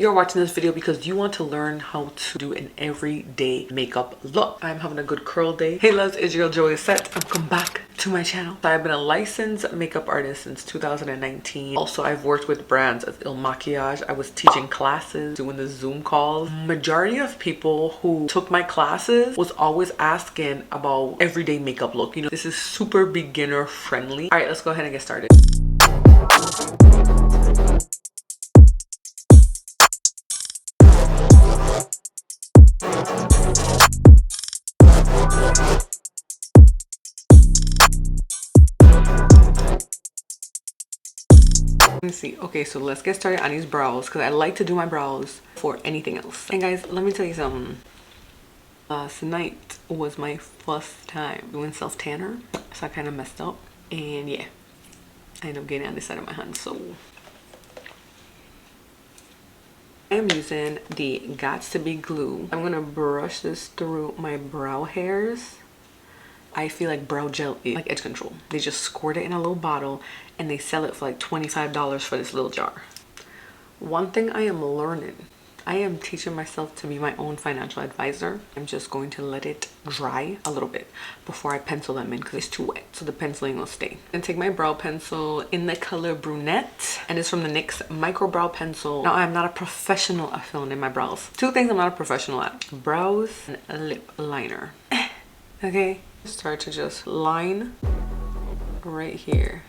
You're watching this video because you want to learn how to do an everyday makeup look. I'm having a good curl day. Hey loves, it's your girl JOEYLISSETTE. Welcome back to my channel. So I've been a licensed makeup artist since 2019. Also, I've worked with brands as Il Maquillage. I was teaching classes, doing the Zoom calls. Majority of people who took my classes was always asking about everyday makeup look. You know, this is super beginner friendly. All right, let's go ahead and get started. Let me see. Okay, so let's get started on these brows because I like to do my brows for anything else. And guys, let me tell you something. Last night was my first time doing self tanner, so I kind of messed up, and yeah, I ended up getting on this side of my hand. So I am using the Gots to Be glue. I'm gonna brush this through my brow hairs. I feel like brow gel is like edge control. They just squirt it in a little bottle and they sell it for like $25 for this little jar. One thing I am learning, I am teaching myself to be my own financial advisor. I'm just going to let it dry a little bit before I pencil them in because it's too wet, so the penciling will stay. And take my brow pencil in the color brunette, and it's from the NYX micro brow pencil. Now, I'm not a professional at filling in my brows. Two things I'm not a professional at: brows and a lip liner. Okay, start to just line right here.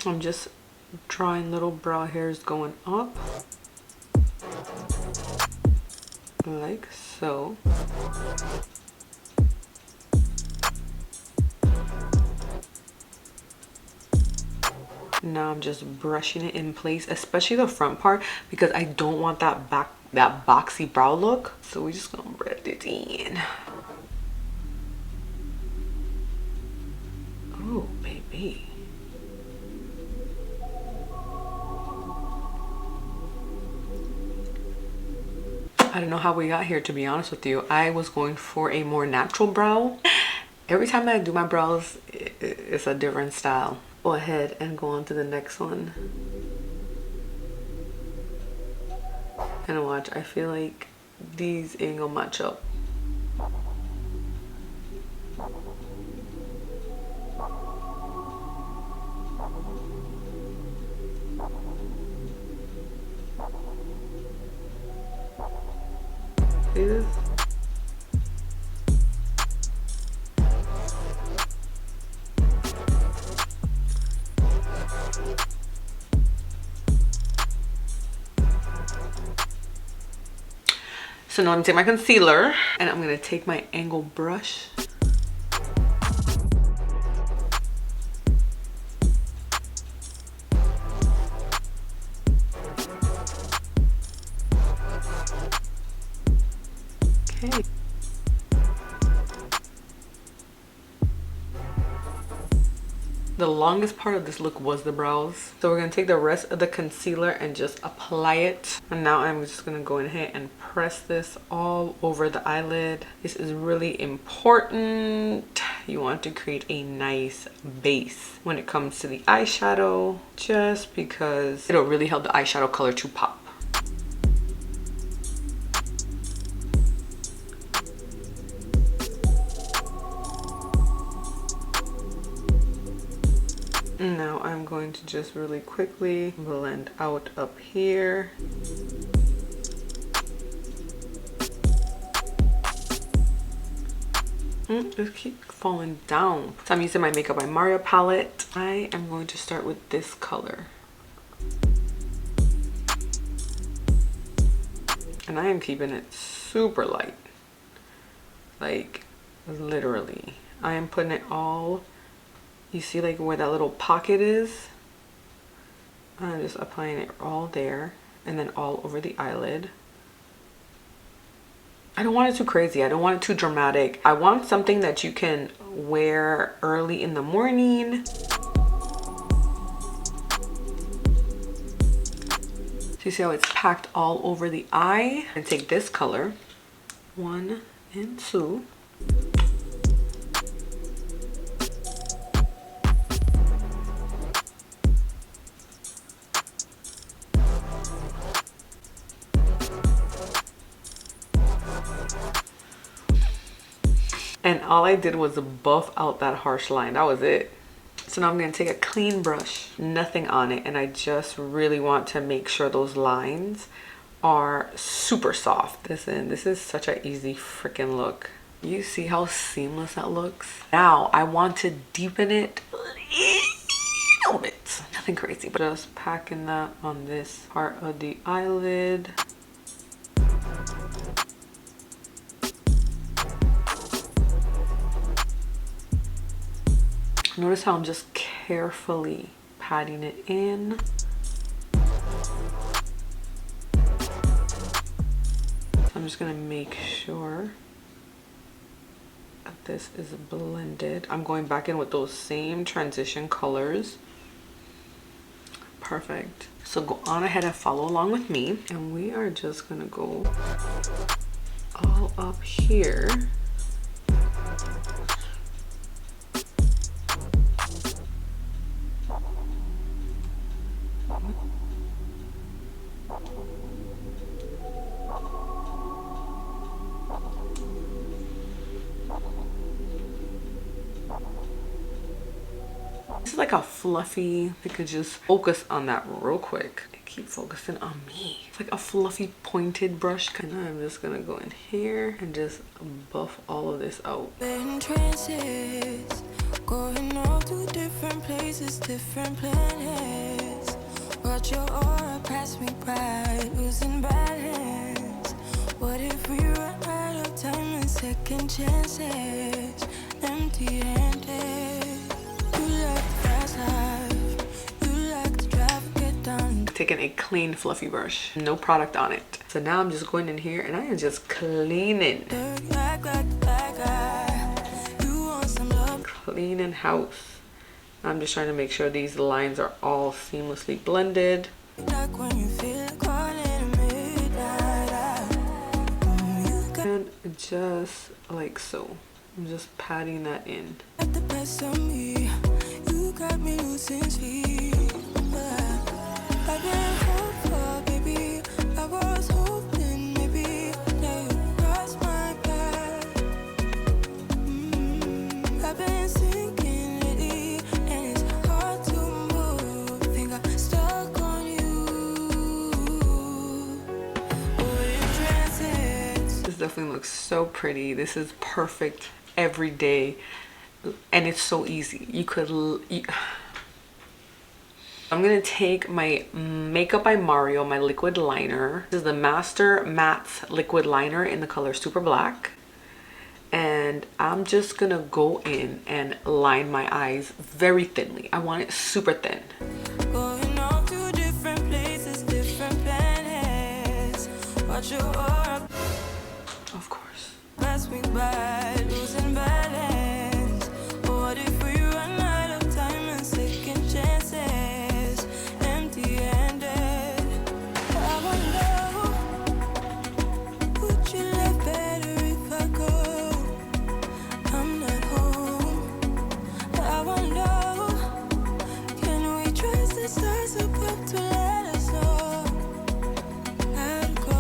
I'm just drawing little brow hairs going up like so. Now I'm just brushing it in place, especially the front part, because I don't want that boxy brow look. So we're just gonna blend it in. Oh baby. I don't know how we got here, to be honest with you. I was going for a more natural brow. Every time I do my brows, it's a different style. Go ahead and go on to the next one. And watch, I feel like these ain't gonna match up. See this? So now I'm gonna take my concealer and I'm gonna take my angle brush. Okay. The longest part of this look was the brows. So we're gonna take the rest of the concealer and just apply it. And now I'm just gonna go ahead and press this all over the eyelid. This is really important. You want to create a nice base when it comes to the eyeshadow, just because it'll really help the eyeshadow color to pop. Now I'm going to just really quickly blend out up here. Just keep falling down. So I'm using my Makeup by Mario palette. I am going to start with this color. And I am keeping it super light. Like, literally. I am putting it all, you see like where that little pocket is? I'm just applying it all there and then all over the eyelid. I don't want it too crazy. I don't want it too dramatic. I want something that you can wear early in the morning. You see how it's packed all over the eye? And take this color, 1 and 2. And all I did was buff out that harsh line. That was it. So now I'm going to take a clean brush, nothing on it, and I just really want to make sure those lines are super soft. Listen, this is such an easy freaking look. You see how seamless that looks? Now I want to deepen it a little bit. Nothing crazy, but just packing that on this part of the eyelid. Notice how I'm just carefully patting it in. I'm just gonna make sure that this is blended. I'm going back in with those same transition colors. Perfect. So go on ahead and follow along with me. And we are just gonna go all up here. This is like a fluffy, I could just focus on that real quick. Keep focusing on me. It's like a fluffy pointed brush. And I'm just gonna go in here and just buff all of this out. In trances, going all to different places, different planets. Watch your aura pass me by, losing balance. What if we run out of time and second chances? Empty-handed. Taking a clean fluffy brush, no product on it. So now I'm just going in here and I am just cleaning. Cleaning house. I'm just trying to make sure these lines are all seamlessly blended. And just like so. I'm just patting that in. Got me losing sleep. I've been hopeful, baby. I was hoping maybe that you crossed my path. I've been sinking lately, and it's hard to move. Think I'm stuck on you. This definitely looks so pretty. This is perfect every day. And it's so easy. I'm gonna take my Makeup by Mario, my liquid liner. This is the Master Matte liquid liner in the color Super Black. And I'm just gonna go in and line my eyes very thinly. I want it super thin. Going all to different places, different planets. Watch your aura. Of course. Pass me by, losing balance. What if we run out of time and second chances? Empty-handed. I wonder, would you live better if I go? I'm not home. I wonder, can we trust the stars above to let us know? I'd go.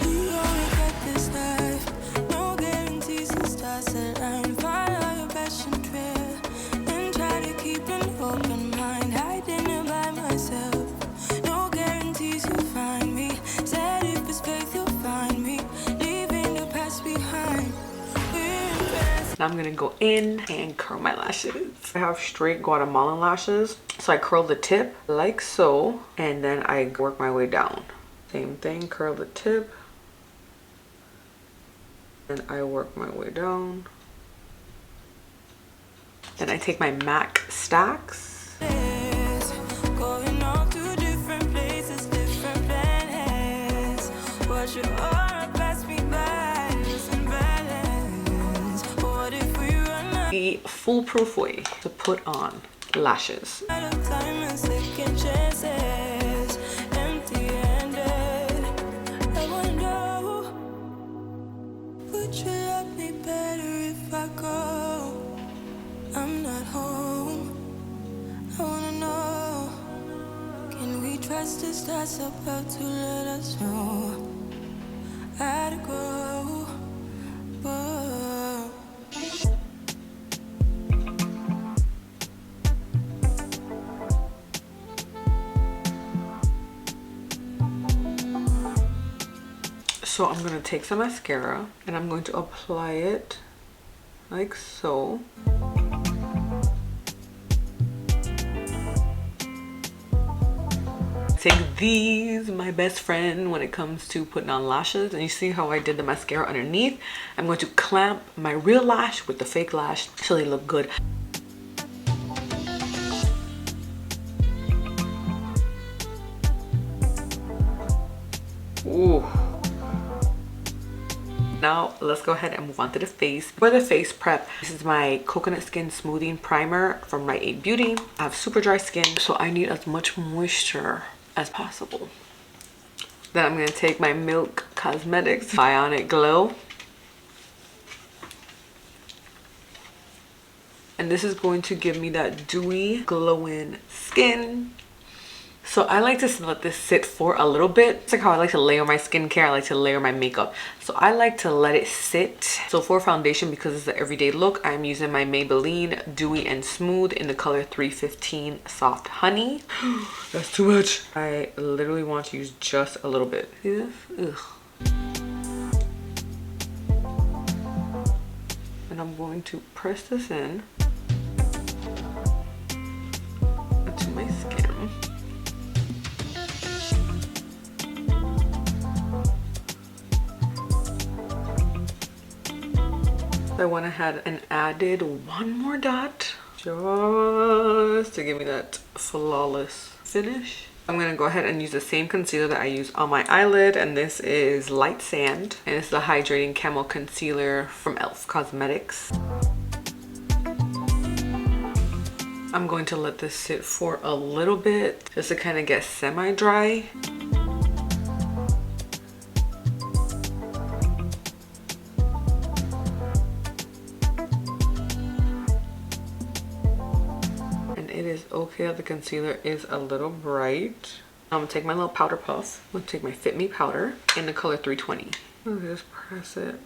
We only get this life. No guarantees and stars align. Now I'm gonna go in and curl my lashes. I have straight Guatemalan lashes, so I curl the tip like so, and then I work my way down. Same thing, curl the tip, and I work my way down. Then I take my MAC stacks. Going all to different places, different planets. Watch your aura pass me by, losing balance. What if we run out? The foolproof way to put on lashes. Out of time and second chances. past us that's about to let us know how to grow. Whoa. So I'm going to take some mascara and I'm going to apply it like so. Take these, my best friend when it comes to putting on lashes, and you see how I did the mascara underneath. I'm going to clamp my real lash with the fake lash so they look good. Ooh. Now let's go ahead and move on to the face. For the face prep, this is my coconut skin smoothing primer from Rite Aid Beauty. I have super dry skin, so I need as much moisture as possible. Then I'm going to take my Milk Cosmetics Bionic Glow, and this is going to give me that dewy glowing skin. So I like to let this sit for a little bit. It's like how I like to layer my skincare, I like to layer my makeup. So I like to let it sit. So for foundation, because it's an everyday look, I'm using my Maybelline Dewy and Smooth in the color 315 Soft Honey. That's too much. I literally want to use just a little bit. See this? Ugh. And I'm going to press this in into my skin. I went ahead and added one more dot just to give me that flawless finish. I'm going to go ahead and use the same concealer that I use on my eyelid, and this is Light Sand, and it's the Hydrating Camo Concealer from e.l.f. Cosmetics. I'm going to let this sit for a little bit just to kind of get semi-dry. It is okay that the concealer is a little bright. I'm gonna take my little powder puff. I'm gonna take my Fit Me powder in the color 320. I'm gonna just press it.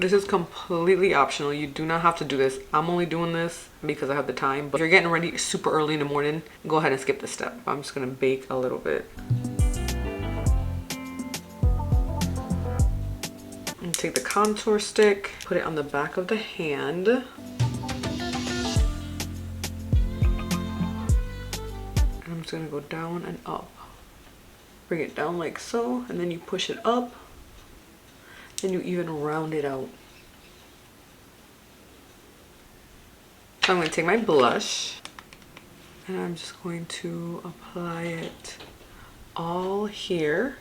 This is completely optional. You do not have to do this. I'm only doing this because I have the time. But if you're getting ready super early in the morning, go ahead and skip this step. I'm just gonna bake a little bit. And take the contour stick, put it on the back of the hand. And I'm just gonna go down and up. Bring it down like so, and then you push it up, and you even round it out. So I'm gonna take my blush, and I'm just going to apply it all here.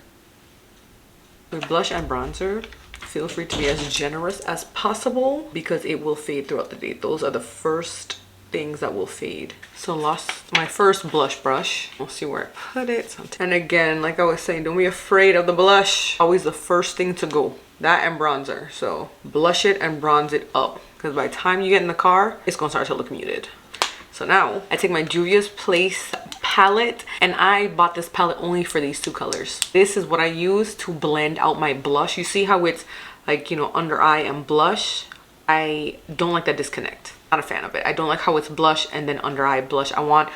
With blush and bronzer, feel free to be as generous as possible because it will fade throughout the day. Those are the first things that will fade. So lost my first blush brush. We'll see where I put it. And again, like I was saying, don't be afraid of the blush. Always the first thing to go. That and bronzer. So blush it and bronze it up, because by the time you get in the car, it's gonna start to look muted. So now I take my Juvia's Place palette, and I bought this palette only for these two colors. This is what I use to blend out my blush. You see how it's like, you know, under eye and blush? I don't like that disconnect. Not a fan of it. I don't like how it's blush and then under eye blush. I want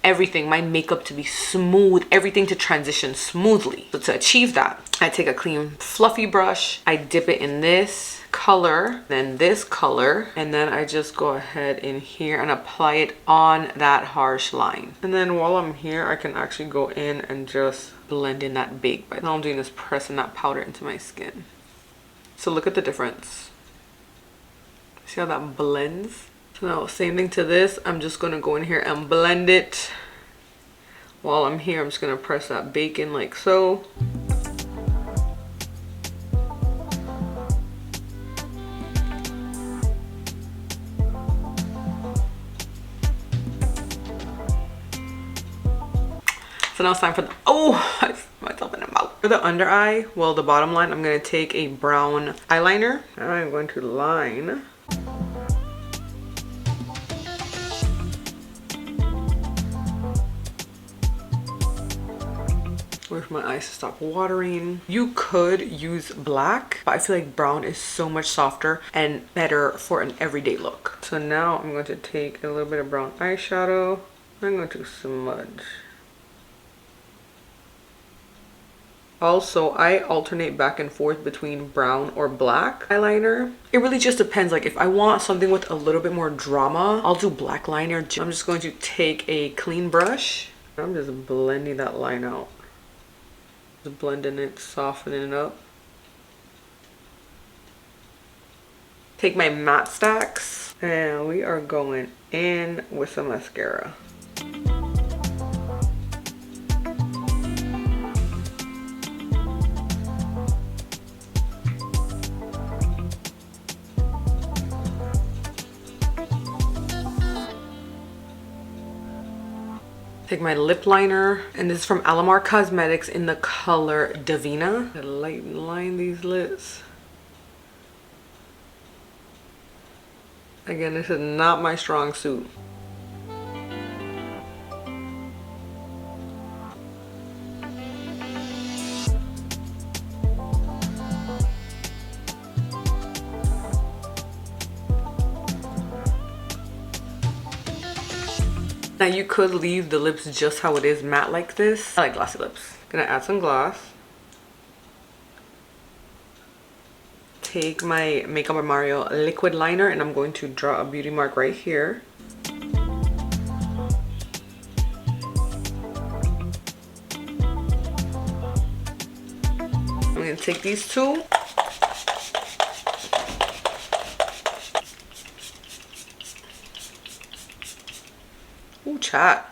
everything, my makeup, to be smooth, everything to transition smoothly. So to achieve that, I take a clean fluffy brush, I dip it in this color, then this color, and then I just go ahead in here and apply it on that harsh line. And then while I'm here, I can actually go in and just blend in that bake. But all I'm doing is pressing that powder into my skin. So look at the difference. See how that blends? So now same thing to this, I'm just gonna go in here and blend it. While I'm here, I'm just gonna press that bake in like so. So now it's time for the, oh, I put myself in the mouth. For the under eye, well, the bottom line, I'm going to take a brown eyeliner. I'm going to line. Wait for my eyes to stop watering. You could use black, but I feel like brown is so much softer and better for an everyday look. So now I'm going to take a little bit of brown eyeshadow. I'm going to smudge. Also, I alternate back and forth between brown or black eyeliner. It really just depends. Like if I want something with a little bit more drama, I'll do black liner. I'm just going to take a clean brush. I'm just blending that line out. Just blending it, softening it up. Take my matte stacks and we are going in with some mascara. Take my lip liner, and this is from Alamar Cosmetics in the color Davina. I light line these lips. Again, this is not my strong suit. Now you could leave the lips just how it is, matte like this. I like glossy lips. Gonna add some gloss. Take my Makeup by Mario liquid liner and I'm going to draw a beauty mark right here. I'm gonna take these two. Ooh, chat.